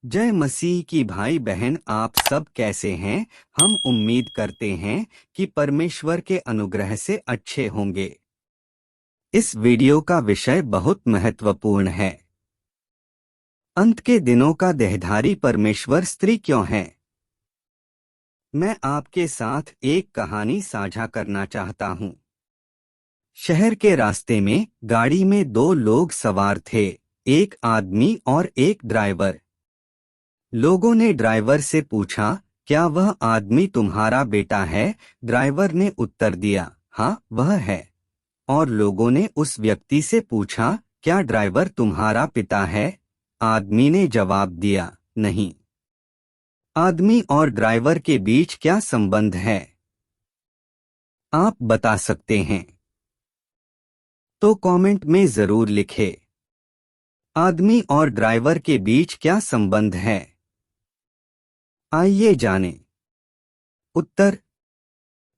जय मसीह की भाई बहन, आप सब कैसे हैं। हम उम्मीद करते हैं कि परमेश्वर के अनुग्रह से अच्छे होंगे। इस वीडियो का विषय बहुत महत्वपूर्ण है। अंत के दिनों का देहधारी परमेश्वर स्त्री क्यों है। मैं आपके साथ एक कहानी साझा करना चाहता हूँ। शहर के रास्ते में गाड़ी में दो लोग सवार थे, एक आदमी और एक ड्राइवर। लोगों ने ड्राइवर से पूछा, क्या वह आदमी तुम्हारा बेटा है। ड्राइवर ने उत्तर दिया, हाँ वह है। और लोगों ने उस व्यक्ति से पूछा, क्या ड्राइवर तुम्हारा पिता है। आदमी ने जवाब दिया, नहीं। आदमी और ड्राइवर के बीच क्या संबंध है, आप बता सकते हैं तो कमेंट में जरूर लिखें। आदमी और ड्राइवर के बीच क्या संबंध है, आइए जानें। उत्तर,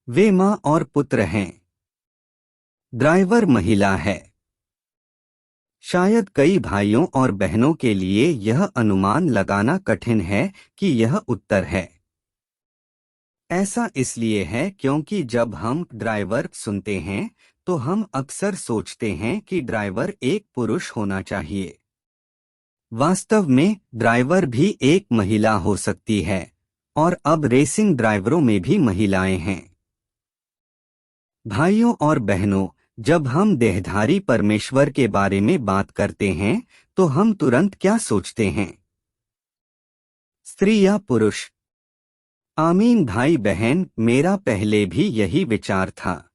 वे माँ और पुत्र हैं। ड्राइवर महिला है। शायद कई भाइयों और बहनों के लिए यह अनुमान लगाना कठिन है कि यह उत्तर है। ऐसा इसलिए है क्योंकि जब हम ड्राइवर सुनते हैं तो हम अक्सर सोचते हैं कि ड्राइवर एक पुरुष होना चाहिए। वास्तव में ड्राइवर भी एक महिला हो सकती है, और अब रेसिंग ड्राइवरों में भी महिलाएं हैं। भाइयों और बहनों, जब हम देहधारी परमेश्वर के बारे में बात करते हैं तो हम तुरंत क्या सोचते हैं, स्त्री या पुरुष। आमीन भाई बहन, मेरा पहले भी यही विचार था।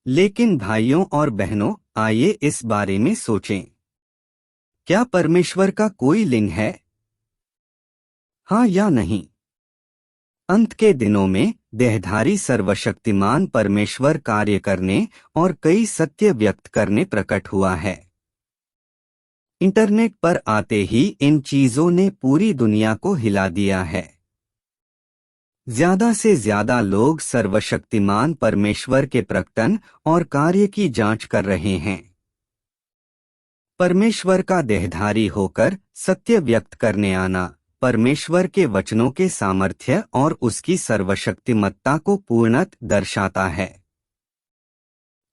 लेकिन भाइयों और बहनों, आइए इस बारे में सोचें। क्या परमेश्वर का कोई लिंग है, हाँ या नहीं। अंत के दिनों में देहधारी सर्वशक्तिमान परमेश्वर कार्य करने और कई सत्य व्यक्त करने प्रकट हुआ है। इंटरनेट पर आते ही इन चीजों ने पूरी दुनिया को हिला दिया है। ज्यादा से ज्यादा लोग सर्वशक्तिमान परमेश्वर के प्रकटन और कार्य की जांच कर रहे हैं। परमेश्वर का देहधारी होकर सत्य व्यक्त करने आना परमेश्वर के वचनों के सामर्थ्य और उसकी सर्वशक्तिमत्ता को पूर्णतः दर्शाता है।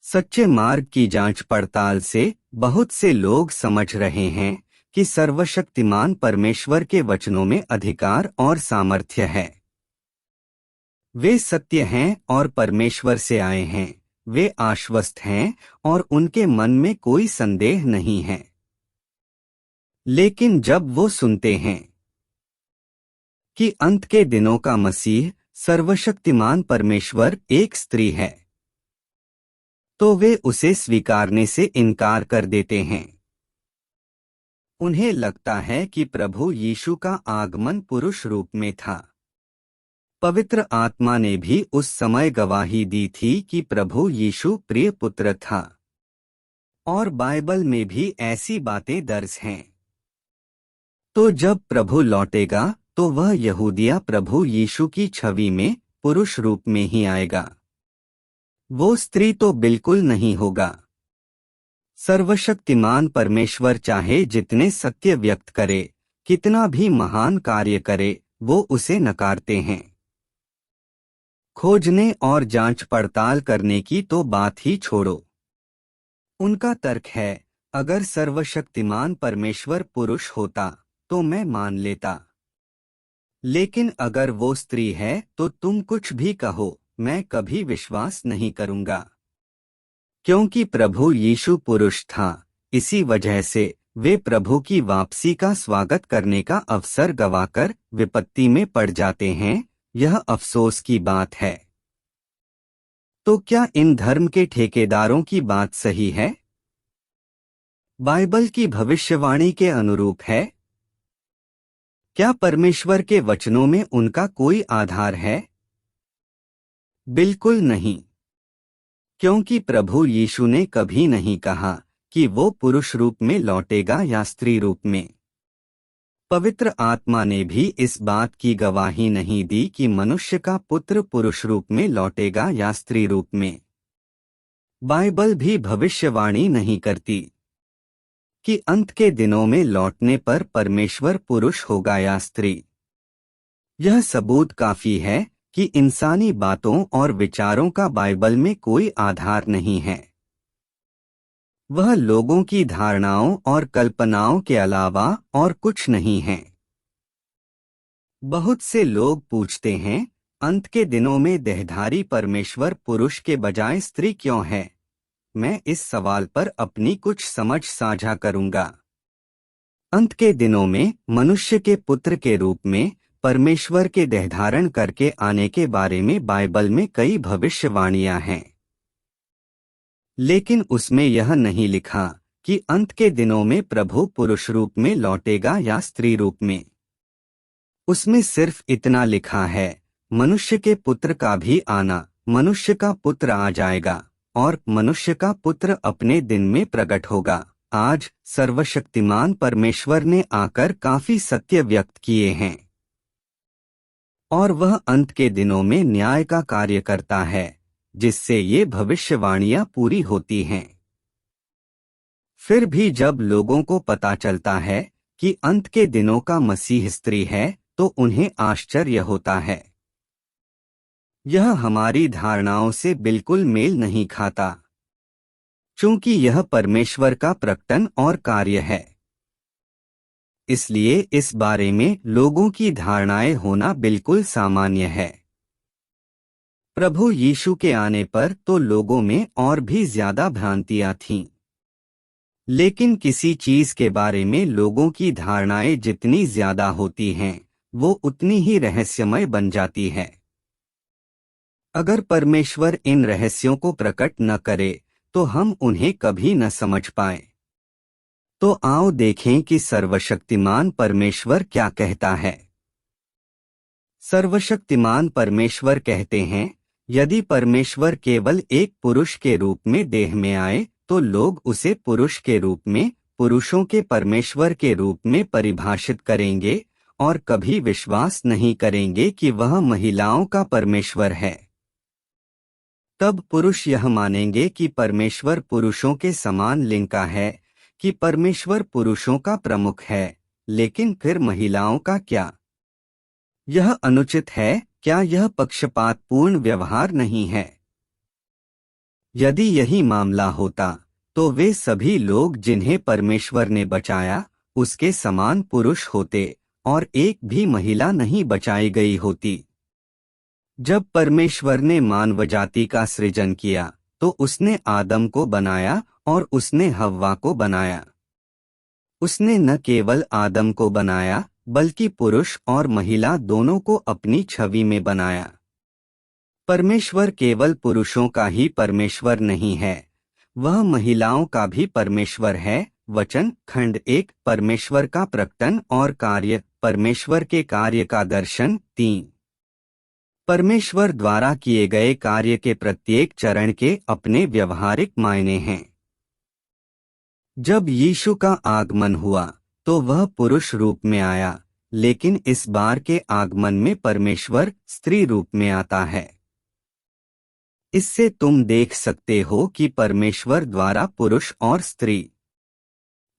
सच्चे मार्ग की जांच पड़ताल से बहुत से लोग समझ रहे हैं कि सर्वशक्तिमान परमेश्वर के वचनों में अधिकार और सामर्थ्य है। वे सत्य हैं और परमेश्वर से आए हैं। वे आश्वस्त हैं और उनके मन में कोई संदेह नहीं है। लेकिन जब वो सुनते हैं कि अंत के दिनों का मसीह सर्वशक्तिमान परमेश्वर एक स्त्री है, तो वे उसे स्वीकारने से इनकार कर देते हैं। उन्हें लगता है कि प्रभु यीशु का आगमन पुरुष रूप में था। पवित्र आत्मा ने भी उस समय गवाही दी थी कि प्रभु यीशु प्रिय पुत्र था, और बाइबल में भी ऐसी बातें दर्ज हैं। तो जब प्रभु लौटेगा तो वह यहूदिया प्रभु यीशु की छवि में पुरुष रूप में ही आएगा। वो स्त्री तो बिल्कुल नहीं होगा। सर्वशक्तिमान परमेश्वर चाहे जितने सत्य व्यक्त करे, कितना भी महान कार्य करे, वो उसे नकारते हैं। खोजने और जांच पड़ताल करने की तो बात ही छोड़ो। उनका तर्क है, अगर सर्वशक्तिमान परमेश्वर पुरुष होता तो मैं मान लेता, लेकिन अगर वो स्त्री है तो तुम कुछ भी कहो, मैं कभी विश्वास नहीं करूंगा। क्योंकि प्रभु यीशु पुरुष था, इसी वजह से वे प्रभु की वापसी का स्वागत करने का अवसर गवाकर विपत्ति में पड़ जाते हैं। यह अफसोस की बात है। तो क्या इन धर्म के ठेकेदारों की बात सही है, बाइबल की भविष्यवाणी के अनुरूप है? क्या परमेश्वर के वचनों में उनका कोई आधार है? बिल्कुल नहीं। क्योंकि प्रभु यीशु ने कभी नहीं कहा कि वो पुरुष रूप में लौटेगा या स्त्री रूप में। पवित्र आत्मा ने भी इस बात की गवाही नहीं दी कि मनुष्य का पुत्र पुरुष रूप में लौटेगा या स्त्री रूप में। बाइबल भी भविष्यवाणी नहीं करती। कि अंत के दिनों में लौटने पर परमेश्वर पुरुष होगा या स्त्री। यह सबूत काफी है कि इंसानी बातों और विचारों का बाइबल में कोई आधार नहीं है। वह लोगों की धारणाओं और कल्पनाओं के अलावा और कुछ नहीं है। बहुत से लोग पूछते हैं, अंत के दिनों में देहधारी परमेश्वर पुरुष के बजाय स्त्री क्यों है? मैं इस सवाल पर अपनी कुछ समझ साझा करूंगा। अंत के दिनों में मनुष्य के पुत्र के रूप में परमेश्वर के देहधारण करके आने के बारे में बाइबल में कई भविष्यवाणियां हैं, लेकिन उसमें यह नहीं लिखा कि अंत के दिनों में प्रभु पुरुष रूप में लौटेगा या स्त्री रूप में। उसमें सिर्फ इतना लिखा है, मनुष्य के पुत्र का भी आना, मनुष्य का पुत्र आ जाएगा और मनुष्य का पुत्र अपने दिन में प्रकट होगा। आज सर्वशक्तिमान परमेश्वर ने आकर काफी सत्य व्यक्त किए हैं और वह अंत के दिनों में न्याय का कार्य करता है, जिससे ये भविष्यवाणियां पूरी होती हैं। फिर भी जब लोगों को पता चलता है कि अंत के दिनों का मसीह स्त्री है, तो उन्हें आश्चर्य होता है। यह हमारी धारणाओं से बिल्कुल मेल नहीं खाता, चूंकि यह परमेश्वर का प्रकटन और कार्य है। इसलिए इस बारे में लोगों की धारणाएं होना बिल्कुल सामान्य है। प्रभु यीशु के आने पर तो लोगों में और भी ज्यादा भ्रांतियां थीं, लेकिन किसी चीज के बारे में लोगों की धारणाएं जितनी ज्यादा होती हैं, वो उतनी ही रहस्यमय बन जाती है। अगर परमेश्वर इन रहस्यों को प्रकट न करे तो हम उन्हें कभी न समझ पाए। तो आओ देखें कि सर्वशक्तिमान परमेश्वर क्या कहता है। सर्वशक्तिमान परमेश्वर कहते हैं, यदि परमेश्वर केवल एक पुरुष के रूप में देह में आए तो लोग उसे पुरुष के रूप में, पुरुषों के परमेश्वर के रूप में परिभाषित करेंगे और कभी विश्वास नहीं करेंगे कि वह महिलाओं का परमेश्वर है। तब पुरुष यह मानेंगे कि परमेश्वर पुरुषों के समान लिंग का है, कि परमेश्वर पुरुषों का प्रमुख है, लेकिन फिर महिलाओं का क्या? यह अनुचित है? क्या यह पक्षपातपूर्ण व्यवहार नहीं है? यदि यही मामला होता तो वे सभी लोग जिन्हें परमेश्वर ने बचाया उसके समान पुरुष होते और एक भी महिला नहीं बचाई गई होती। जब परमेश्वर ने मानव जाति का सृजन किया तो उसने आदम को बनाया और उसने हव्वा को बनाया। उसने न केवल आदम को बनाया बल्कि पुरुष और महिला दोनों को अपनी छवि में बनाया। परमेश्वर केवल पुरुषों का ही परमेश्वर नहीं है, वह महिलाओं का भी परमेश्वर है। वचन खंड 1 परमेश्वर का प्रकटन और कार्य, परमेश्वर के कार्य का दर्शन 3। परमेश्वर द्वारा किए गए कार्य के प्रत्येक चरण के अपने व्यवहारिक मायने हैं। जब यीशु का आगमन हुआ तो वह पुरुष रूप में आया, लेकिन इस बार के आगमन में परमेश्वर स्त्री रूप में आता है। इससे तुम देख सकते हो कि परमेश्वर द्वारा पुरुष और स्त्री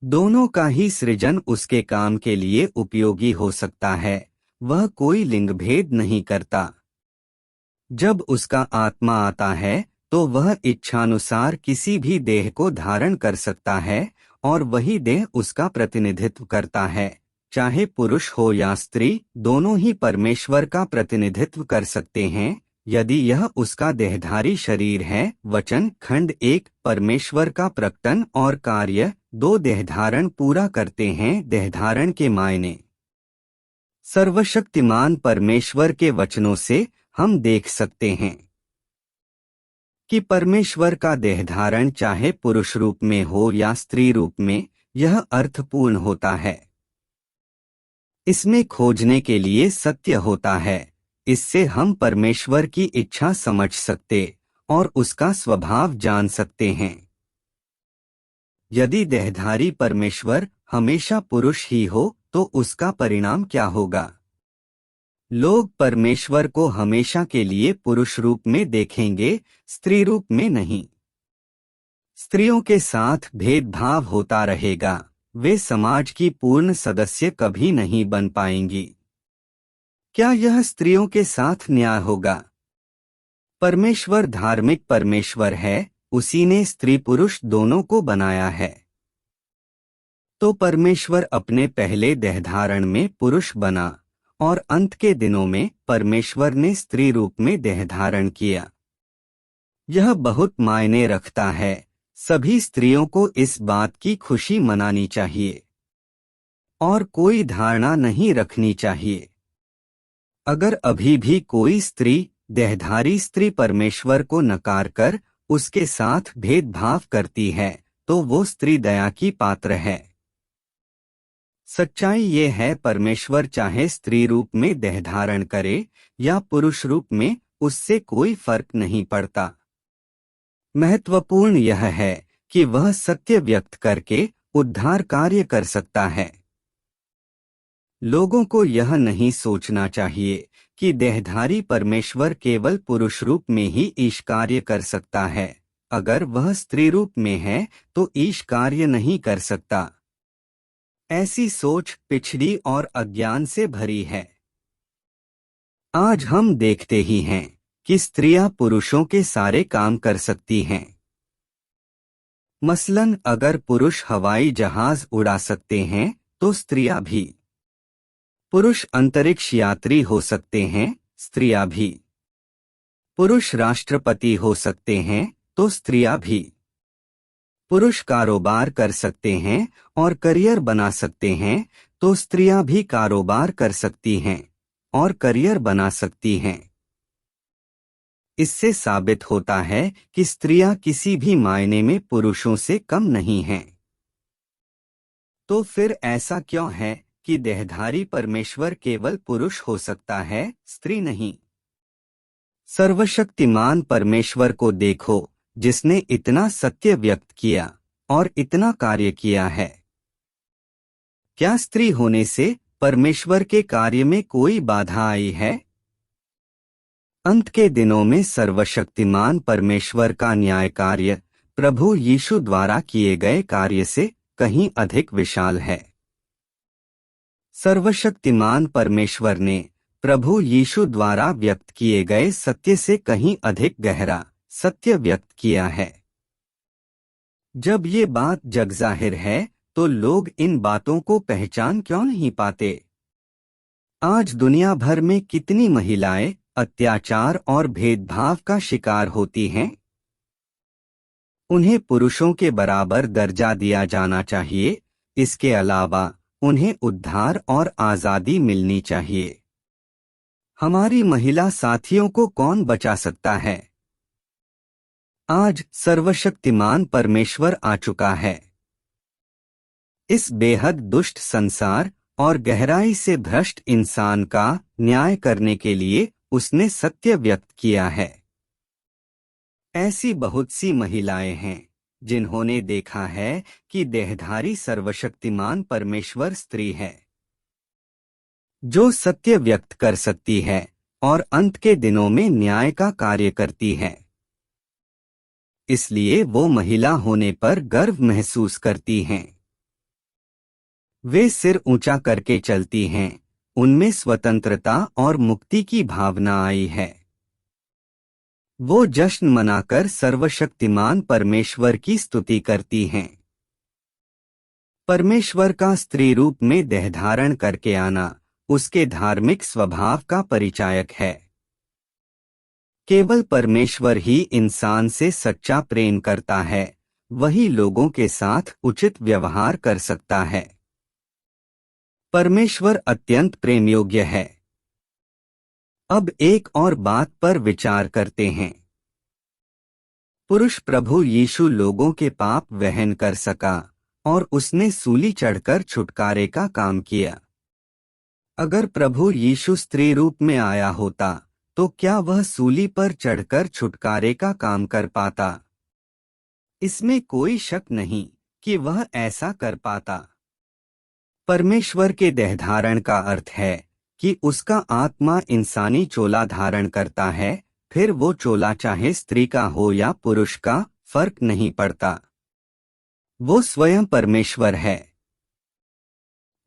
दोनों का ही सृजन उसके काम के लिए उपयोगी हो सकता है। वह कोई लिंग भेद नहीं करता। जब उसका आत्मा आता है तो वह इच्छानुसार किसी भी देह को धारण कर सकता है और वही देह उसका प्रतिनिधित्व करता है। चाहे पुरुष हो या स्त्री, दोनों ही परमेश्वर का प्रतिनिधित्व कर सकते हैं यदि यह उसका देहधारी शरीर है। वचन खंड 1 परमेश्वर का प्रकटन और कार्य 2 देहधारण पूरा करते हैं। देहधारण के मायने सर्वशक्तिमान परमेश्वर के वचनों से हम देख सकते हैं कि परमेश्वर का देहधारण चाहे पुरुष रूप में हो या स्त्री रूप में, यह अर्थपूर्ण होता है। इसमें खोजने के लिए सत्य होता है। इससे हम परमेश्वर की इच्छा समझ सकते और उसका स्वभाव जान सकते हैं। यदि देहधारी परमेश्वर हमेशा पुरुष ही हो तो उसका परिणाम क्या होगा? लोग परमेश्वर को हमेशा के लिए पुरुष रूप में देखेंगे, स्त्री रूप में नहीं। स्त्रियों के साथ भेदभाव होता रहेगा, वे समाज की पूर्ण सदस्य कभी नहीं बन पाएंगी। क्या यह स्त्रियों के साथ न्याय होगा? परमेश्वर धार्मिक परमेश्वर है, उसी ने स्त्री पुरुष दोनों को बनाया है। तो परमेश्वर अपने पहले देहधारण में पुरुष बना और अंत के दिनों में परमेश्वर ने स्त्री रूप में देहधारण किया। यह बहुत मायने रखता है। सभी स्त्रियों को इस बात की खुशी मनानी चाहिए और कोई धारणा नहीं रखनी चाहिए। अगर अभी भी कोई स्त्री, देहधारी स्त्री परमेश्वर को नकार कर उसके साथ भेदभाव करती है तो वो स्त्री दया की पात्र है। सच्चाई ये है, परमेश्वर चाहे स्त्री रूप में देहधारण करे या पुरुष रूप में, उससे कोई फर्क नहीं पड़ता। महत्वपूर्ण यह है कि वह सत्य व्यक्त करके उद्धार कार्य कर सकता है। लोगों को यह नहीं सोचना चाहिए कि देहधारी परमेश्वर केवल पुरुष रूप में ही ईश कार्य कर सकता है। अगर वह स्त्री रूप में है तो ईश कार्य नहीं कर सकता। ऐसी सोच पिछड़ी और अज्ञान से भरी है। आज हम देखते ही हैं कि स्त्रियां पुरुषों के सारे काम कर सकती हैं। मसलन अगर पुरुष हवाई जहाज उड़ा सकते हैं तो स्त्रियां भी। पुरुष अंतरिक्ष यात्री हो सकते हैं, स्त्रियां भी। पुरुष राष्ट्रपति हो सकते हैं तो स्त्रियां भी। पुरुष कारोबार कर सकते हैं और करियर बना सकते हैं तो स्त्रियां भी कारोबार कर सकती हैं और करियर बना सकती हैं। इससे साबित होता है कि स्त्रियां किसी भी मायने में पुरुषों से कम नहीं हैं। तो फिर ऐसा क्यों है कि देहधारी परमेश्वर केवल पुरुष हो सकता है, स्त्री नहीं? सर्वशक्तिमान परमेश्वर को देखो, जिसने इतना सत्य व्यक्त किया और इतना कार्य किया है। क्या स्त्री होने से परमेश्वर के कार्य में कोई बाधा आई है? अंत के दिनों में सर्वशक्तिमान परमेश्वर का न्याय कार्य प्रभु यीशु द्वारा किए गए कार्य से कहीं अधिक विशाल है। सर्वशक्तिमान परमेश्वर ने प्रभु यीशु द्वारा व्यक्त किए गए सत्य से कहीं अधिक गहरा सत्य व्यक्त किया है। जब ये बात जग जाहिर है तो लोग इन बातों को पहचान क्यों नहीं पाते? आज दुनिया भर में कितनी महिलाएं अत्याचार और भेदभाव का शिकार होती हैं। उन्हें पुरुषों के बराबर दर्जा दिया जाना चाहिए। इसके अलावा उन्हें उद्धार और आजादी मिलनी चाहिए। हमारी महिला साथियों को कौन बचा सकता है? आज सर्वशक्तिमान परमेश्वर आ चुका है। इस बेहद दुष्ट संसार और गहराई से भ्रष्ट इंसान का न्याय करने के लिए उसने सत्य व्यक्त किया है। ऐसी बहुत सी महिलाएं हैं जिन्होंने देखा है कि देहधारी सर्वशक्तिमान परमेश्वर स्त्री है, जो सत्य व्यक्त कर सकती है और अंत के दिनों में न्याय का कार्य करती है। इसलिए वो महिला होने पर गर्व महसूस करती हैं। वे सिर ऊंचा करके चलती हैं। उनमें स्वतंत्रता और मुक्ति की भावना आई है। वो जश्न मनाकर सर्वशक्तिमान परमेश्वर की स्तुति करती हैं। परमेश्वर का स्त्री रूप में देहधारण करके आना उसके धार्मिक स्वभाव का परिचायक है। केवल परमेश्वर ही इंसान से सच्चा प्रेम करता है, वही लोगों के साथ उचित व्यवहार कर सकता है। परमेश्वर अत्यंत प्रेम योग्य है। अब एक और बात पर विचार करते हैं। पुरुष प्रभु यीशु लोगों के पाप वहन कर सका और उसने सूली चढ़कर छुटकारे का काम किया। अगर प्रभु यीशु स्त्री रूप में आया होता तो क्या वह सूली पर चढ़कर छुटकारे का काम कर पाता? इसमें कोई शक नहीं कि वह ऐसा कर पाता। परमेश्वर के देहधारण का अर्थ है कि उसका आत्मा इंसानी चोला धारण करता है, फिर वो चोला चाहे स्त्री का हो या पुरुष का, फर्क नहीं पड़ता। वो स्वयं परमेश्वर है।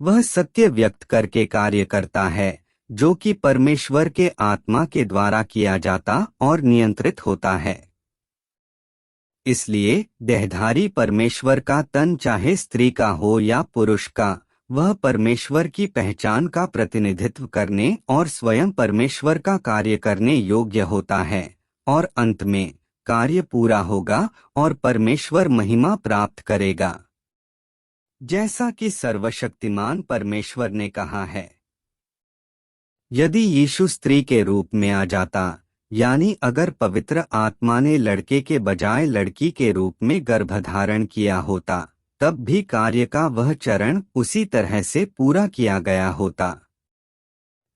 वह सत्य व्यक्त करके कार्य करता है जो कि परमेश्वर के आत्मा के द्वारा किया जाता और नियंत्रित होता है। इसलिए देहधारी परमेश्वर का तन चाहे स्त्री का हो या पुरुष का, वह परमेश्वर की पहचान का प्रतिनिधित्व करने और स्वयं परमेश्वर का कार्य करने योग्य होता है, और अंत में कार्य पूरा होगा और परमेश्वर महिमा प्राप्त करेगा। जैसा कि सर्वशक्तिमान परमेश्वर ने कहा है, यदि यीशु स्त्री के रूप में आ जाता, यानी अगर पवित्र आत्मा ने लड़के के बजाय लड़की के रूप में गर्भधारण किया होता, तब भी कार्य का वह चरण उसी तरह से पूरा किया गया होता।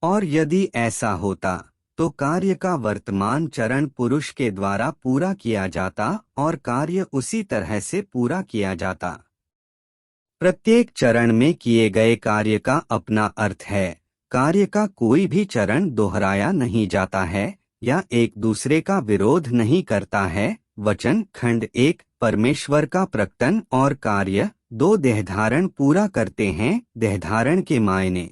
और यदि ऐसा होता तो कार्य का वर्तमान चरण पुरुष के द्वारा पूरा किया जाता और कार्य उसी तरह से पूरा किया जाता। प्रत्येक चरण में किए गए कार्य का अपना अर्थ है। कार्य का कोई भी चरण दोहराया नहीं जाता है या एक दूसरे का विरोध नहीं करता है। वचन खंड 1 परमेश्वर का प्रकटन और कार्य 2 देहधारण पूरा करते हैं। देहधारण के मायने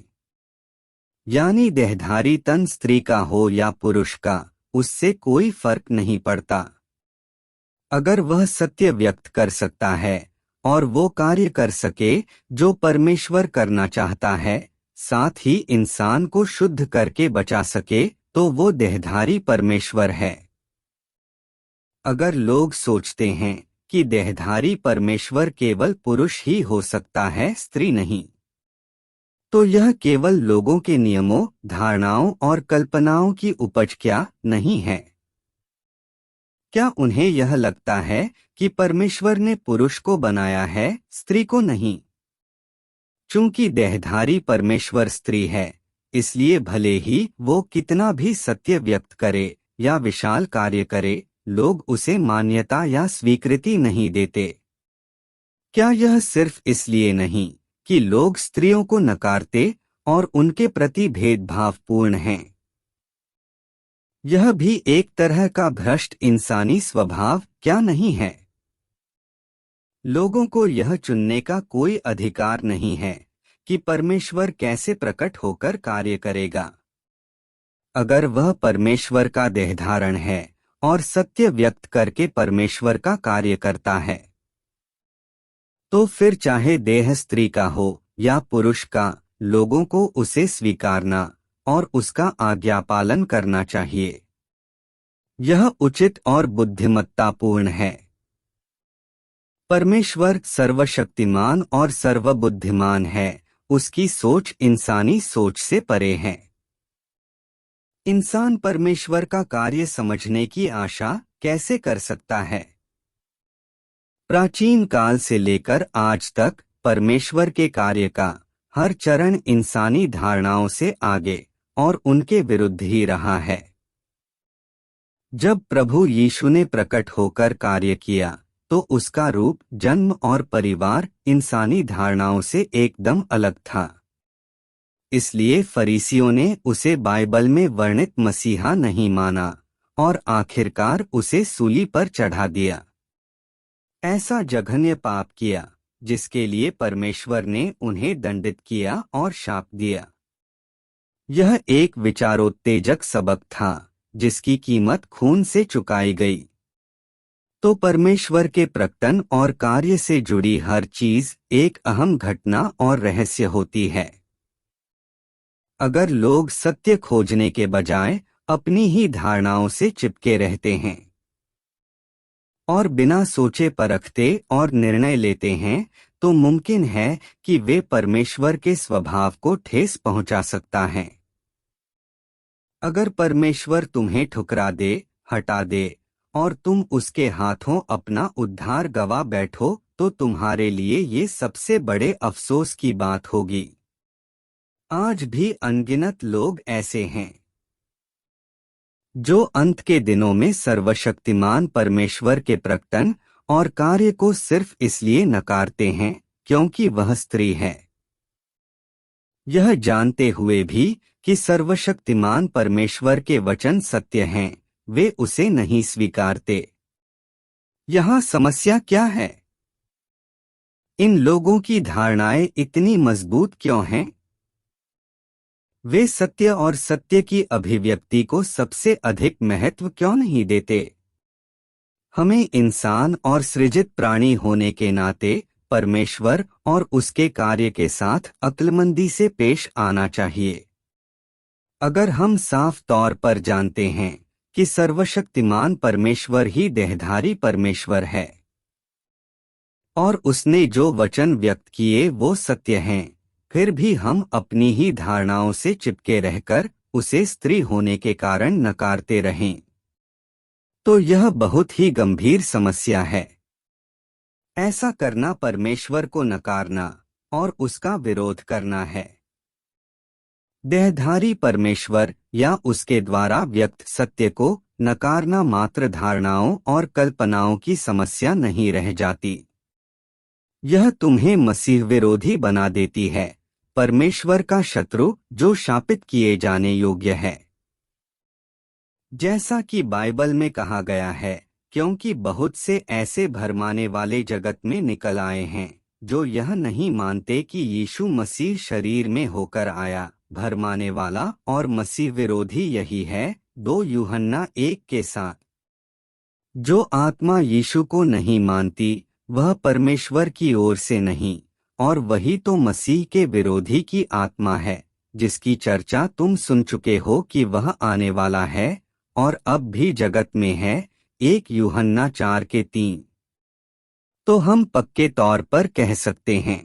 यानी देहधारी तन स्त्री का हो या पुरुष का, उससे कोई फर्क नहीं पड़ता। अगर वह सत्य व्यक्त कर सकता है और वो कार्य कर सके जो परमेश्वर करना चाहता है, साथ ही इंसान को शुद्ध करके बचा सके, तो वो देहधारी परमेश्वर है। अगर लोग सोचते हैं कि देहधारी परमेश्वर केवल पुरुष ही हो सकता है, स्त्री नहीं, तो यह केवल लोगों के नियमों, धारणाओं और कल्पनाओं की उपज क्या नहीं है? क्या उन्हें यह लगता है कि परमेश्वर ने पुरुष को बनाया है, स्त्री को नहीं? चूंकि देहधारी परमेश्वर स्त्री है, इसलिए भले ही वो कितना भी सत्य व्यक्त करे या विशाल कार्य करे, लोग उसे मान्यता या स्वीकृति नहीं देते। क्या यह सिर्फ इसलिए नहीं कि लोग स्त्रियों को नकारते और उनके प्रति भेदभावपूर्ण हैं? यह भी एक तरह का भ्रष्ट इंसानी स्वभाव क्या नहीं है? लोगों को यह चुनने का कोई अधिकार नहीं है कि परमेश्वर कैसे प्रकट होकर कार्य करेगा। अगर वह परमेश्वर का देहधारण है और सत्य व्यक्त करके परमेश्वर का कार्य करता है, तो फिर चाहे देह स्त्री का हो या पुरुष का, लोगों को उसे स्वीकारना और उसका आज्ञा पालन करना चाहिए। यह उचित और बुद्धिमत्तापूर्ण है। परमेश्वर सर्वशक्तिमान और सर्वबुद्धिमान है। उसकी सोच इंसानी सोच से परे है। इंसान परमेश्वर का कार्य समझने की आशा कैसे कर सकता है? प्राचीन काल से लेकर आज तक परमेश्वर के कार्य का हर चरण इंसानी धारणाओं से आगे और उनके विरुद्ध ही रहा है। जब प्रभु यीशु ने प्रकट होकर कार्य किया, तो उसका रूप, जन्म और परिवार इंसानी धारणाओं से एकदम अलग था। इसलिए फरीसियों ने उसे बाइबल में वर्णित मसीहा नहीं माना और आखिरकार उसे सूली पर चढ़ा दिया। ऐसा जघन्य पाप किया जिसके लिए परमेश्वर ने उन्हें दंडित किया और शाप दिया। यह एक विचारोत्तेजक सबक था जिसकी कीमत खून से चुकाई गई। तो परमेश्वर के प्रकटन और कार्य से जुड़ी हर चीज एक अहम घटना और रहस्य होती है। अगर लोग सत्य खोजने के बजाय अपनी ही धारणाओं से चिपके रहते हैं और बिना सोचे परखते और निर्णय लेते हैं, तो मुमकिन है कि वे परमेश्वर के स्वभाव को ठेस पहुंचा सकता है। अगर परमेश्वर तुम्हें ठुकरा दे, हटा दे और तुम उसके हाथों अपना उद्धार गवा बैठो, तो तुम्हारे लिए ये सबसे बड़े अफसोस की बात होगी। आज भी अनगिनत लोग ऐसे हैं जो अंत के दिनों में सर्वशक्तिमान परमेश्वर के प्रकटन और कार्य को सिर्फ इसलिए नकारते हैं क्योंकि वह स्त्री है। यह जानते हुए भी कि सर्वशक्तिमान परमेश्वर के वचन सत्य हैं, वे उसे नहीं स्वीकारते। यहाँ समस्या क्या है? इन लोगों की धारणाएं इतनी मजबूत क्यों हैं? वे सत्य और सत्य की अभिव्यक्ति को सबसे अधिक महत्व क्यों नहीं देते? हमें इंसान और सृजित प्राणी होने के नाते परमेश्वर और उसके कार्य के साथ अक्लमंदी से पेश आना चाहिए। अगर हम साफ तौर पर जानते हैं कि सर्वशक्तिमान परमेश्वर ही देहधारी परमेश्वर है और उसने जो वचन व्यक्त किए वो सत्य हैं, फिर भी हम अपनी ही धारणाओं से चिपके रहकर उसे स्त्री होने के कारण नकारते रहें, तो यह बहुत ही गंभीर समस्या है। ऐसा करना परमेश्वर को नकारना और उसका विरोध करना है। देहधारी परमेश्वर या उसके द्वारा व्यक्त सत्य को नकारना मात्र धारणाओं और कल्पनाओं की समस्या नहीं रह जाती। यह तुम्हें मसीह विरोधी बना देती है, परमेश्वर का शत्रु जो शापित किए जाने योग्य है। जैसा कि बाइबल में कहा गया है, क्योंकि बहुत से ऐसे भरमाने वाले जगत में निकल आए हैं जो यह नहीं मानते कि यीशु मसीह शरीर में होकर आया। भरमाने वाला और मसीह विरोधी यही है। 2 यूहन्ना 1 के साथ जो आत्मा यीशु को नहीं मानती वह परमेश्वर की ओर से नहीं, और वही तो मसीह के विरोधी की आत्मा है, जिसकी चर्चा तुम सुन चुके हो कि वह आने वाला है और अब भी जगत में है। 1 यूहन्ना 4 के 3। तो हम पक्के तौर पर कह सकते हैं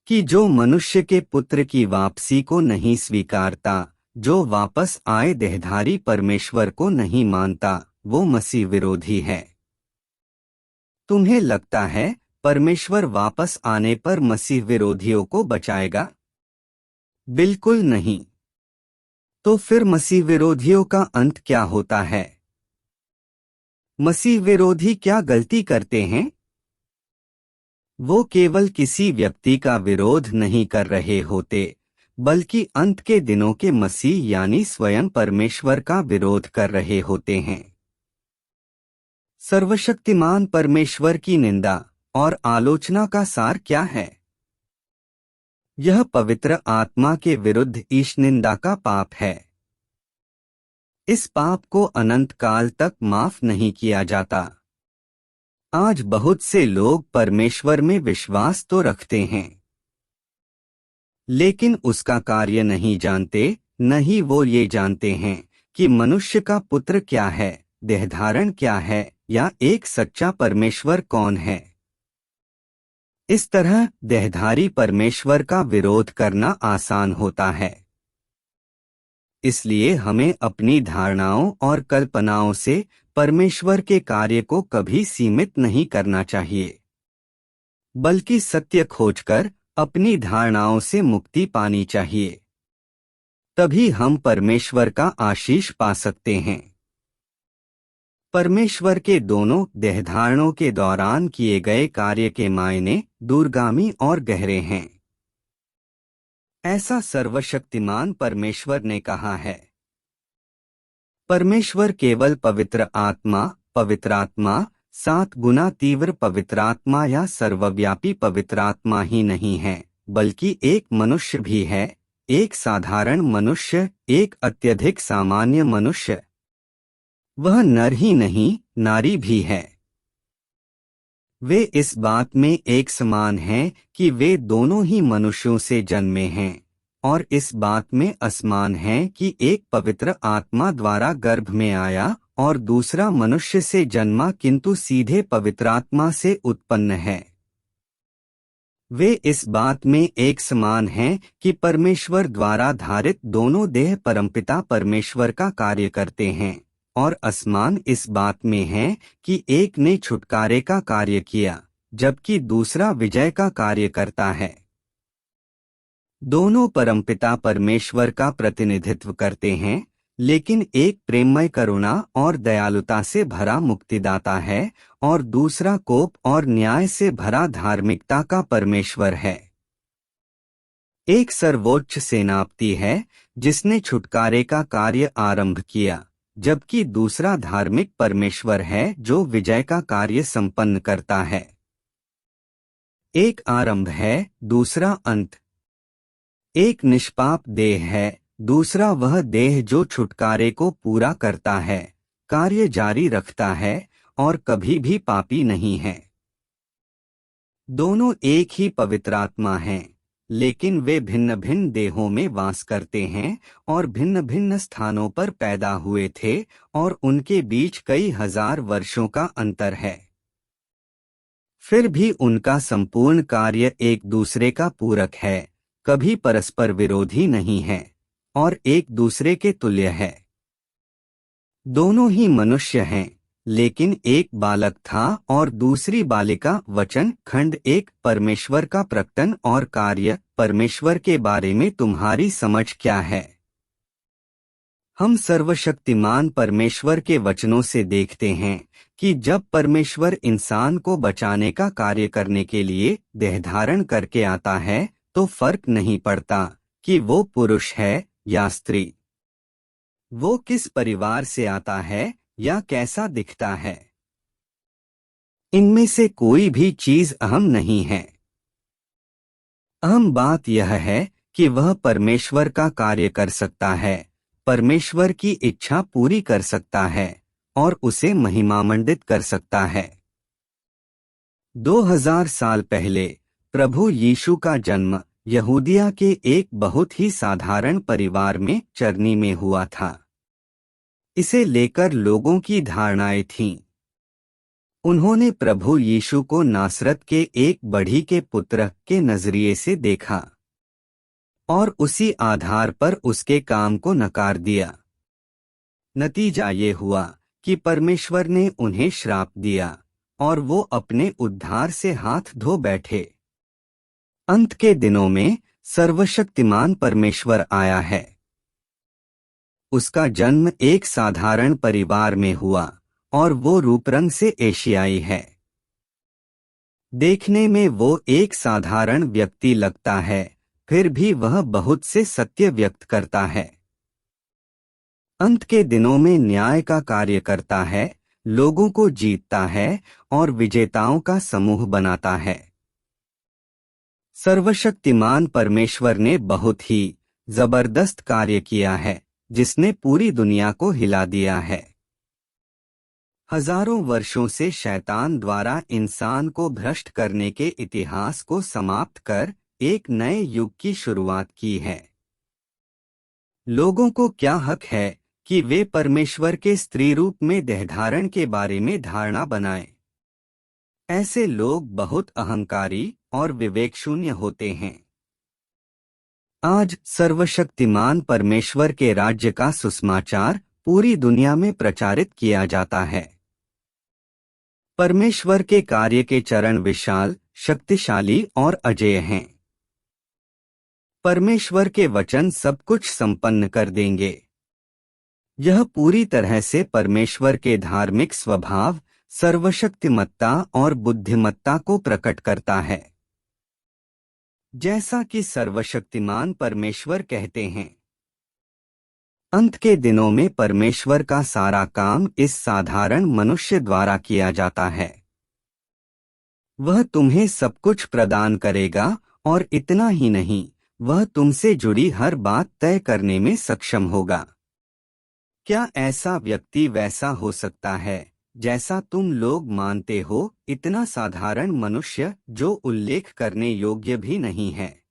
कि जो मनुष्य के पुत्र की वापसी को नहीं स्वीकारता, जो वापस आए देहधारी परमेश्वर को नहीं मानता, वो मसीह विरोधी है। तुम्हें लगता है परमेश्वर वापस आने पर मसीह विरोधियों को बचाएगा? बिल्कुल नहीं। तो फिर मसीह विरोधियों का अंत क्या होता है? मसीह विरोधी क्या गलती करते हैं? वो केवल किसी व्यक्ति का विरोध नहीं कर रहे होते, बल्कि अंत के दिनों के मसीह यानी स्वयं परमेश्वर का विरोध कर रहे होते हैं। सर्वशक्तिमान परमेश्वर की निंदा और आलोचना का सार क्या है? यह पवित्र आत्मा के विरुद्ध ईश निंदा का पाप है। इस पाप को अनंत काल तक माफ नहीं किया जाता। आज बहुत से लोग परमेश्वर में विश्वास तो रखते हैं, लेकिन उसका कार्य नहीं जानते, न ही वो ये जानते हैं कि मनुष्य का पुत्र क्या है, देहधारण क्या है, या एक सच्चा परमेश्वर कौन है। इस तरह देहधारी परमेश्वर का विरोध करना आसान होता है। इसलिए हमें अपनी धारणाओं और कल्पनाओं से परमेश्वर के कार्य को कभी सीमित नहीं करना चाहिए, बल्कि सत्य खोजकर अपनी धारणाओं से मुक्ति पानी चाहिए। तभी हम परमेश्वर का आशीष पा सकते हैं। परमेश्वर के दोनों देहधारणों के दौरान किए गए कार्य के मायने दूरगामी और गहरे हैं। ऐसा सर्वशक्तिमान परमेश्वर ने कहा है। परमेश्वर केवल पवित्र आत्मा, 7 गुना तीव्र पवित्रात्मा या सर्वव्यापी पवित्रात्मा ही नहीं है, बल्कि एक मनुष्य भी है, एक साधारण मनुष्य, एक अत्यधिक सामान्य मनुष्य। वह नर ही नहीं, नारी भी है। वे इस बात में एक समान हैं कि वे दोनों ही मनुष्यों से जन्मे हैं, और इस बात में असमान हैं कि एक पवित्र आत्मा द्वारा गर्भ में आया और दूसरा मनुष्य से जन्मा किंतु सीधे पवित्रात्मा से उत्पन्न है। वे इस बात में एक समान हैं कि परमेश्वर द्वारा धारित दोनों देह परमपिता परमेश्वर का कार्य करते हैं, और असमान इस बात में है कि एक ने छुटकारे का कार्य किया जबकि दूसरा विजय का कार्य करता है। दोनों परमपिता परमेश्वर का प्रतिनिधित्व करते हैं, लेकिन एक प्रेममय करुणा और दयालुता से भरा मुक्तिदाता है और दूसरा कोप और न्याय से भरा धार्मिकता का परमेश्वर है। एक सर्वोच्च सेनापति है जिसने छुटकारे का कार्य आरंभ किया, जबकि दूसरा धार्मिक परमेश्वर है जो विजय का कार्य संपन्न करता है। एक आरंभ है, दूसरा अंत। एक निष्पाप देह है, दूसरा वह देह जो छुटकारे को पूरा करता है, कार्य जारी रखता है और कभी भी पापी नहीं है। दोनों एक ही पवित्र आत्मा हैं, लेकिन वे भिन्न भिन्न देहों में वास करते हैं और भिन्न भिन्न स्थानों पर पैदा हुए थे और उनके बीच कई हजार वर्षों का अंतर है। फिर भी उनका संपूर्ण कार्य एक दूसरे का पूरक है, कभी परस्पर विरोधी नहीं है और एक दूसरे के तुल्य है। दोनों ही मनुष्य हैं, लेकिन एक बालक था और दूसरी बालिका। वचन खंड 1। परमेश्वर का प्रकटन और कार्य। परमेश्वर के बारे में तुम्हारी समझ क्या है? हम सर्वशक्तिमान परमेश्वर के वचनों से देखते हैं कि जब परमेश्वर इंसान को बचाने का कार्य करने के लिए देह धारण करके आता है तो फर्क नहीं पड़ता कि वो पुरुष है या स्त्री, वो किस परिवार से आता है या कैसा दिखता है। इनमें से कोई भी चीज अहम नहीं है। अहम बात यह है कि वह परमेश्वर का कार्य कर सकता है, परमेश्वर की इच्छा पूरी कर सकता है और उसे महिमामंडित कर सकता है। 2000 साल पहले प्रभु यीशु का जन्म यहूदिया के एक बहुत ही साधारण परिवार में चरनी में हुआ था। इसे लेकर लोगों की धारणाएं थीं। उन्होंने प्रभु यीशु को नासरत के एक बढ़ी के पुत्र के नजरिए से देखा और उसी आधार पर उसके काम को नकार दिया। नतीजा ये हुआ कि परमेश्वर ने उन्हें श्राप दिया और वो अपने उद्धार से हाथ धो बैठे। अंत के दिनों में सर्वशक्तिमान परमेश्वर आया है। उसका जन्म एक साधारण परिवार में हुआ और वो रूपरंग से एशियाई है। देखने में वो एक साधारण व्यक्ति लगता है, फिर भी वह बहुत से सत्य व्यक्त करता है। अंत के दिनों में न्याय का कार्य करता है, लोगों को जीतता है और विजेताओं का समूह बनाता है। सर्वशक्तिमान परमेश्वर ने बहुत ही जबरदस्त कार्य किया है, जिसने पूरी दुनिया को हिला दिया है। हजारों वर्षों से शैतान द्वारा इंसान को भ्रष्ट करने के इतिहास को समाप्त कर एक नए युग की शुरुआत की है। लोगों को क्या हक है कि वे परमेश्वर के स्त्री रूप में देहधारण के बारे में धारणा बनाएं? ऐसे लोग बहुत अहंकारी और विवेकशून्य होते हैं। आज सर्वशक्तिमान परमेश्वर के राज्य का सुसमाचार पूरी दुनिया में प्रचारित किया जाता है। परमेश्वर के कार्य के चरण विशाल, शक्तिशाली और अजेय हैं। परमेश्वर के वचन सब कुछ संपन्न कर देंगे। यह पूरी तरह से परमेश्वर के धार्मिक स्वभाव, सर्वशक्तिमत्ता और बुद्धिमत्ता को प्रकट करता है। जैसा कि सर्वशक्तिमान परमेश्वर कहते हैं, अंत के दिनों में परमेश्वर का सारा काम इस साधारण मनुष्य द्वारा किया जाता है। वह तुम्हें सब कुछ प्रदान करेगा और इतना ही नहीं, वह तुमसे जुड़ी हर बात तय करने में सक्षम होगा। क्या ऐसा व्यक्ति वैसा हो सकता है जैसा तुम लोग मानते हो, इतना साधारण मनुष्य जो उल्लेख करने योग्य भी नहीं है?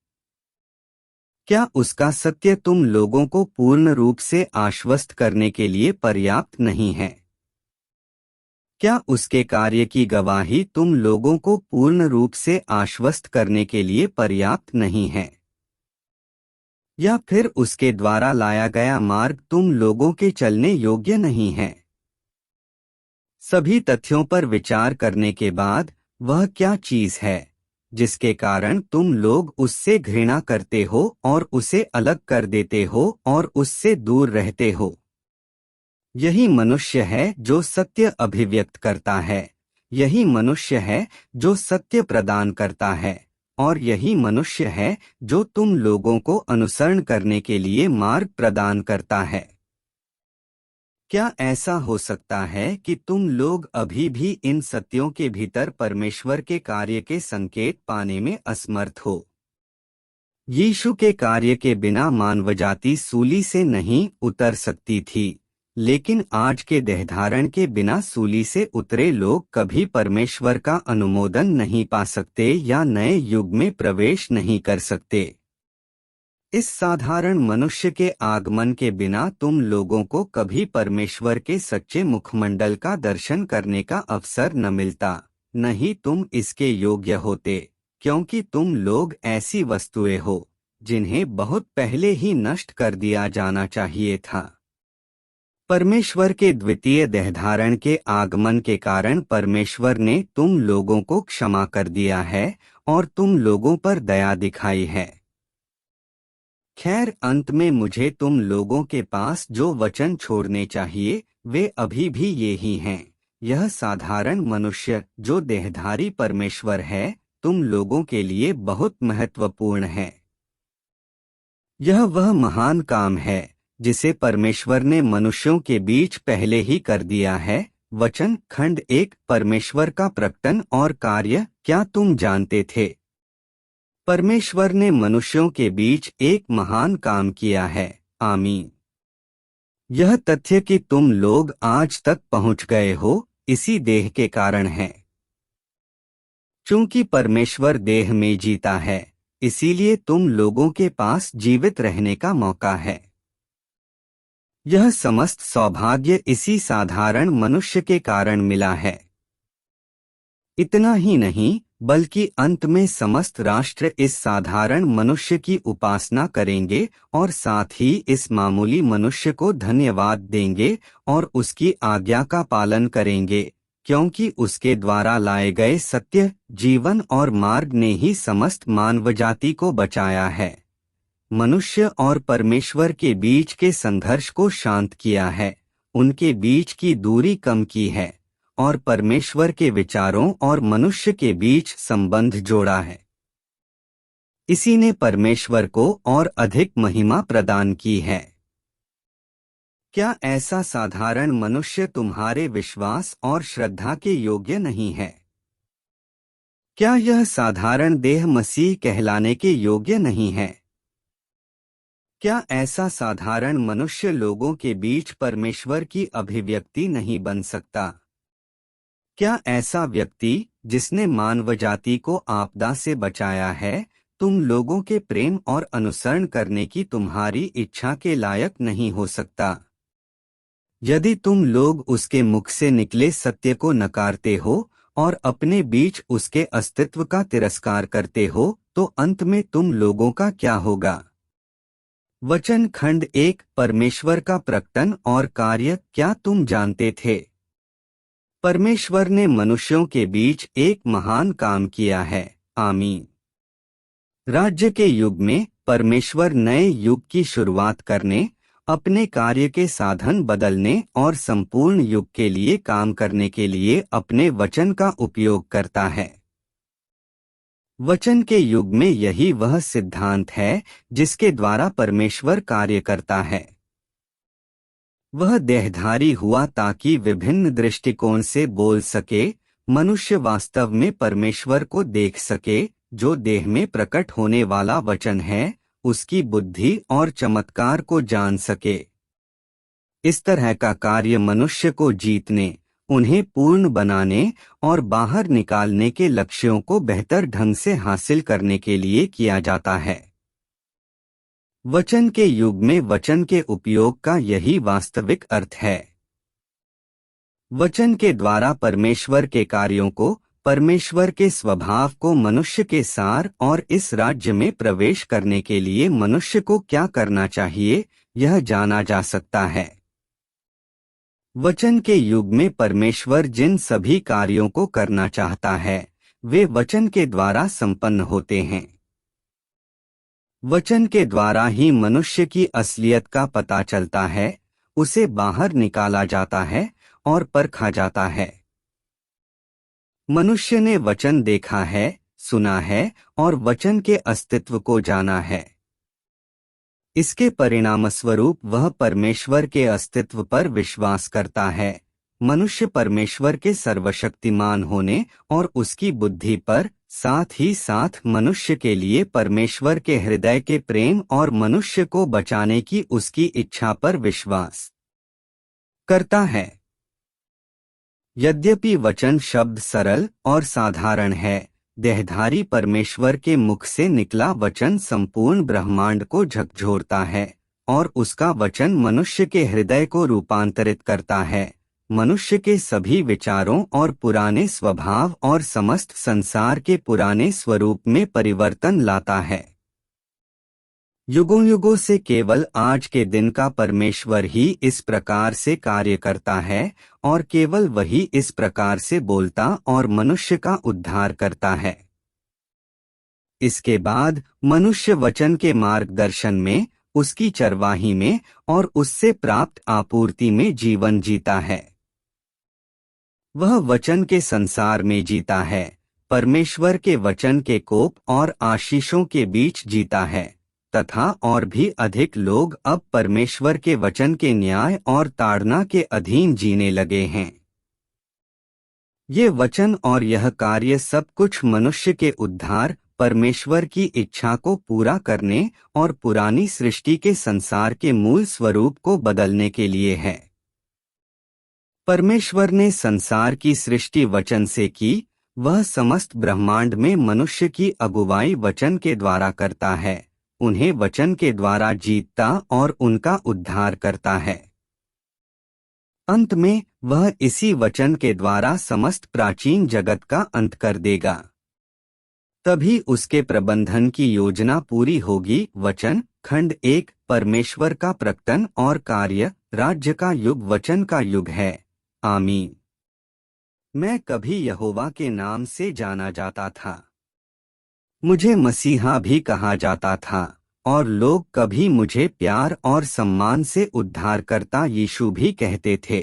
क्या उसका सत्य तुम लोगों को पूर्ण रूप से आश्वस्त करने के लिए पर्याप्त नहीं है? क्या उसके कार्य की गवाही तुम लोगों को पूर्ण रूप से आश्वस्त करने के लिए पर्याप्त नहीं है? या फिर उसके द्वारा लाया गया मार्ग तुम लोगों के चलने योग्य नहीं है? सभी तथ्यों पर विचार करने के बाद वह क्या चीज है जिसके कारण तुम लोग उससे घृणा करते हो और उसे अलग कर देते हो और उससे दूर रहते हो? यही मनुष्य है जो सत्य अभिव्यक्त करता है, यही मनुष्य है जो सत्य प्रदान करता है और यही मनुष्य है जो तुम लोगों को अनुसरण करने के लिए मार्ग प्रदान करता है। क्या ऐसा हो सकता है कि तुम लोग अभी भी इन सत्यों के भीतर परमेश्वर के कार्य के संकेत पाने में असमर्थ हो? यीशु के कार्य के बिना मानवजाति सूली से नहीं उतर सकती थी, लेकिन आज के देहधारण के बिना सूली से उतरे लोग कभी परमेश्वर का अनुमोदन नहीं पा सकते या नए युग में प्रवेश नहीं कर सकते। इस साधारण मनुष्य के आगमन के बिना तुम लोगों को कभी परमेश्वर के सच्चे मुखमंडल का दर्शन करने का अवसर न मिलता, न ही तुम इसके योग्य होते, क्योंकि तुम लोग ऐसी वस्तुएं हो जिन्हें बहुत पहले ही नष्ट कर दिया जाना चाहिए था। परमेश्वर के द्वितीय देहधारण के आगमन के कारण परमेश्वर ने तुम लोगों को क्षमा कर दिया है और तुम लोगों पर दया दिखाई है। खैर, अंत में मुझे तुम लोगों के पास जो वचन छोड़ने चाहिए वे अभी भी ये ही हैं। यह साधारण मनुष्य जो देहधारी परमेश्वर है तुम लोगों के लिए बहुत महत्वपूर्ण है। यह वह महान काम है जिसे परमेश्वर ने मनुष्यों के बीच पहले ही कर दिया है। वचन खंड 1 परमेश्वर का प्रकटन और कार्य। क्या तुम जानते थे? परमेश्वर ने मनुष्यों के बीच एक महान काम किया है। आमीन। यह तथ्य कि तुम लोग आज तक पहुंच गए हो इसी देह के कारण है। चूंकि परमेश्वर देह में जीता है, इसीलिए तुम लोगों के पास जीवित रहने का मौका है। यह समस्त सौभाग्य इसी साधारण मनुष्य के कारण मिला है। इतना ही नहीं, बल्कि अंत में समस्त राष्ट्र इस साधारण मनुष्य की उपासना करेंगे और साथ ही इस मामूली मनुष्य को धन्यवाद देंगे और उसकी आज्ञा का पालन करेंगे, क्योंकि उसके द्वारा लाए गए सत्य, जीवन और मार्ग ने ही समस्त मानवजाति को बचाया है, मनुष्य और परमेश्वर के बीच के संघर्ष को शांत किया है, उनके बीच की दूरी कम की है और परमेश्वर के विचारों और मनुष्य के बीच संबंध जोड़ा है। इसी ने परमेश्वर को और अधिक महिमा प्रदान की है। क्या ऐसा साधारण मनुष्य तुम्हारे विश्वास और श्रद्धा के योग्य नहीं है? क्या यह साधारण देह मसीह कहलाने के योग्य नहीं है? क्या ऐसा साधारण मनुष्य लोगों के बीच परमेश्वर की अभिव्यक्ति नहीं बन सकता? क्या ऐसा व्यक्ति जिसने मानवजाति को आपदा से बचाया है, तुम लोगों के प्रेम और अनुसरण करने की तुम्हारी इच्छा के लायक नहीं हो सकता? यदि तुम लोग उसके मुख से निकले सत्य को नकारते हो और अपने बीच उसके अस्तित्व का तिरस्कार करते हो, तो अंत में तुम लोगों का क्या होगा? वचन खंड 1 परमेश्वर का प्रकटन और कार्य। क्या तुम जानते थे? परमेश्वर ने मनुष्यों के बीच एक महान काम किया है। आमीन। राज्य के युग में परमेश्वर नए युग की शुरुआत करने, अपने कार्य के साधन बदलने और संपूर्ण युग के लिए काम करने के लिए अपने वचन का उपयोग करता है। वचन के युग में यही वह सिद्धांत है जिसके द्वारा परमेश्वर कार्य करता है। वह देहधारी हुआ ताकि विभिन्न दृष्टिकोण से बोल सके, मनुष्य वास्तव में परमेश्वर को देख सके जो देह में प्रकट होने वाला वचन है, उसकी बुद्धि और चमत्कार को जान सके। इस तरह का कार्य मनुष्य को जीतने, उन्हें पूर्ण बनाने और बाहर निकालने के लक्ष्यों को बेहतर ढंग से हासिल करने के लिए किया जाता है। वचन के युग में वचन के उपयोग का यही वास्तविक अर्थ है। वचन के द्वारा परमेश्वर के कार्यों को, परमेश्वर के स्वभाव को मनुष्य के सार और इस राज्य में प्रवेश करने के लिए मनुष्य को क्या करना चाहिए, यह जाना जा सकता है। वचन के युग में परमेश्वर जिन सभी कार्यों को करना चाहता है, वे वचन के द्वारा संपन्न होते हैं। वचन के द्वारा ही मनुष्य की असलियत का पता चलता है, उसे बाहर निकाला जाता है और परखा जाता है। मनुष्य ने वचन देखा है, सुना है और वचन के अस्तित्व को जाना है। इसके परिणामस्वरूप वह परमेश्वर के अस्तित्व पर विश्वास करता है। मनुष्य परमेश्वर के सर्वशक्तिमान होने और उसकी बुद्धि पर, साथ ही साथ मनुष्य के लिए परमेश्वर के हृदय के प्रेम और मनुष्य को बचाने की उसकी इच्छा पर विश्वास करता है। यद्यपि वचन शब्द सरल और साधारण है, देहधारी परमेश्वर के मुख से निकला वचन संपूर्ण ब्रह्मांड को झकझोरता है और उसका वचन मनुष्य के हृदय को रूपांतरित करता है, मनुष्य के सभी विचारों और पुराने स्वभाव और समस्त संसार के पुराने स्वरूप में परिवर्तन लाता है। युगों युगों से केवल आज के दिन का परमेश्वर ही इस प्रकार से कार्य करता है और केवल वही इस प्रकार से बोलता और मनुष्य का उद्धार करता है। इसके बाद मनुष्य वचन के मार्गदर्शन में, उसकी चरवाही में और उससे प्राप्त आपूर्ति में जीवन जीता है। वह वचन के संसार में जीता है, परमेश्वर के वचन के कोप और आशीषों के बीच जीता है, तथा और भी अधिक लोग अब परमेश्वर के वचन के न्याय और ताड़ना के अधीन जीने लगे हैं। ये वचन और यह कार्य सब कुछ मनुष्य के उद्धार, परमेश्वर की इच्छा को पूरा करने और पुरानी सृष्टि के संसार के मूल स्वरूप को बदलने के लिए है। परमेश्वर ने संसार की सृष्टि वचन से की, वह समस्त ब्रह्मांड में मनुष्य की अगुवाई वचन के द्वारा करता है, उन्हें वचन के द्वारा जीतता और उनका उद्धार करता है। अंत में वह इसी वचन के द्वारा समस्त प्राचीन जगत का अंत कर देगा। तभी उसके प्रबंधन की योजना पूरी होगी। वचन खंड 1। परमेश्वर का प्रकटन और कार्य, राज्य का युग वचन का युग है। आमीन। मैं कभी यहोवा के नाम से जाना जाता था, मुझे मसीहा भी कहा जाता था और लोग कभी मुझे प्यार और सम्मान से उद्धारकर्ता यीशु भी कहते थे।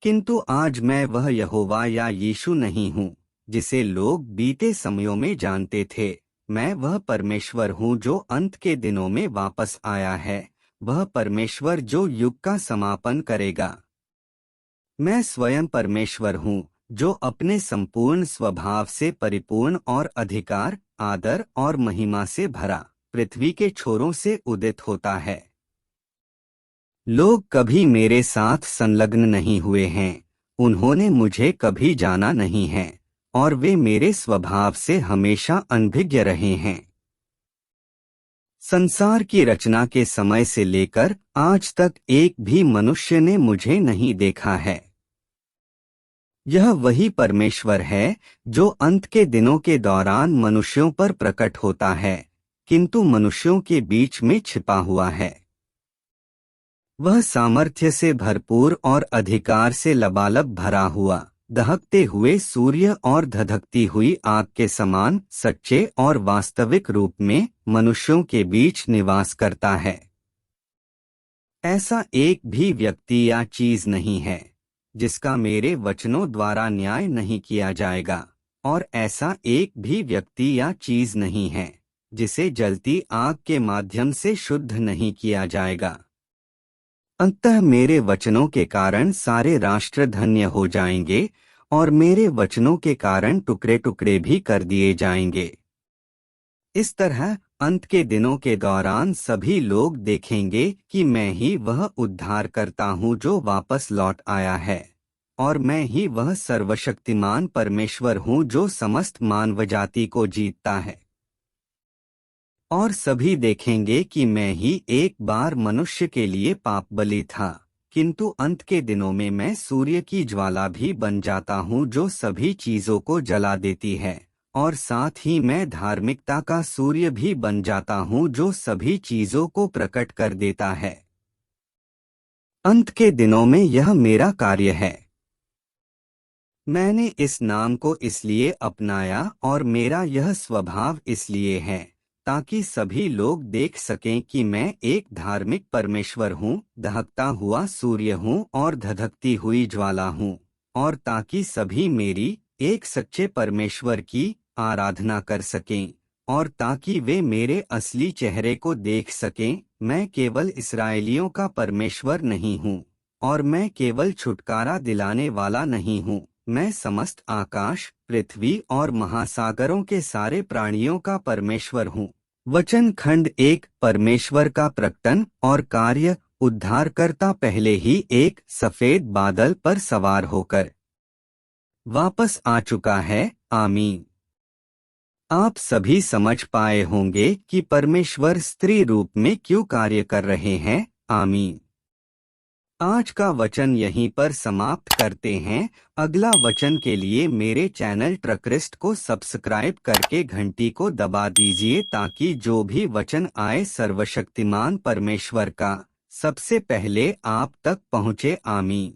किंतु आज मैं वह यहोवा या यीशु नहीं हूँ जिसे लोग बीते समयों में जानते थे। मैं वह परमेश्वर हूँ जो अंत के दिनों में वापस आया है, वह परमेश्वर जो युग का समापन करेगा। मैं स्वयं परमेश्वर हूँ जो अपने संपूर्ण स्वभाव से परिपूर्ण और अधिकार, आदर और महिमा से भरा पृथ्वी के छोरों से उदित होता है। लोग कभी मेरे साथ संलग्न नहीं हुए हैं, उन्होंने मुझे कभी जाना नहीं है और वे मेरे स्वभाव से हमेशा अनभिज्ञ रहे हैं। संसार की रचना के समय से लेकर आज तक एक भी मनुष्य ने मुझे नहीं देखा है। यह वही परमेश्वर है जो अंत के दिनों के दौरान मनुष्यों पर प्रकट होता है, किंतु मनुष्यों के बीच में छिपा हुआ है। वह सामर्थ्य से भरपूर और अधिकार से लबालब भरा हुआ, दहकते हुए सूर्य और धधकती हुई आग के समान सच्चे और वास्तविक रूप में मनुष्यों के बीच निवास करता है। ऐसा एक भी व्यक्ति या चीज नहीं है जिसका मेरे वचनों द्वारा न्याय नहीं किया जाएगा, और ऐसा एक भी व्यक्ति या चीज नहीं है जिसे जलती आग के माध्यम से शुद्ध नहीं किया जाएगा। अंततः मेरे वचनों के कारण सारे राष्ट्र धन्य हो जाएंगे और मेरे वचनों के कारण टुकड़े टुकड़े भी कर दिए जाएंगे। इस तरह अंत के दिनों के दौरान सभी लोग देखेंगे कि मैं ही वह उद्धार करता हूँ जो वापस लौट आया है, और मैं ही वह सर्वशक्तिमान परमेश्वर हूँ जो समस्त मानव जाति को जीतता है। और सभी देखेंगे कि मैं ही एक बार मनुष्य के लिए पाप बलि था, किंतु अंत के दिनों में मैं सूर्य की ज्वाला भी बन जाता हूँ जो सभी चीजों को जला देती है, और साथ ही मैं धार्मिकता का सूर्य भी बन जाता हूँ जो सभी चीजों को प्रकट कर देता है। अंत के दिनों में यह मेरा कार्य है। मैंने इस नाम को इसलिए अपनाया और मेरा यह स्वभाव इसलिए है ताकि सभी लोग देख सकें कि मैं एक धार्मिक परमेश्वर हूँ, दहकता हुआ सूर्य हूँ और धधकती हुई ज्वाला हूँ, और ताकि सभी मेरी एक सच्चे परमेश्वर की आराधना कर सकें और ताकि वे मेरे असली चेहरे को देख सकें। मैं केवल इस्राएलियों का परमेश्वर नहीं हूँ, और मैं केवल छुटकारा दिलाने वाला नहीं हूँ। मैं समस्त आकाश, पृथ्वी और महासागरों के सारे प्राणियों का परमेश्वर हूँ। वचन खंड 1। परमेश्वर का प्रकटन और कार्य। उद्धारकर्ता पहले ही एक सफेद बादल पर सवार होकर वापस आ चुका है। आमीन। आप सभी समझ पाए होंगे कि परमेश्वर स्त्री रूप में क्यों कार्य कर रहे हैं। आमीन। आज का वचन यहीं पर समाप्त करते हैं। अगला वचन के लिए मेरे चैनल ट्रकरिस्ट को सब्सक्राइब करके घंटी को दबा दीजिए, ताकि जो भी वचन आए सर्वशक्तिमान परमेश्वर का सबसे पहले आप तक पहुँचे। आमीन।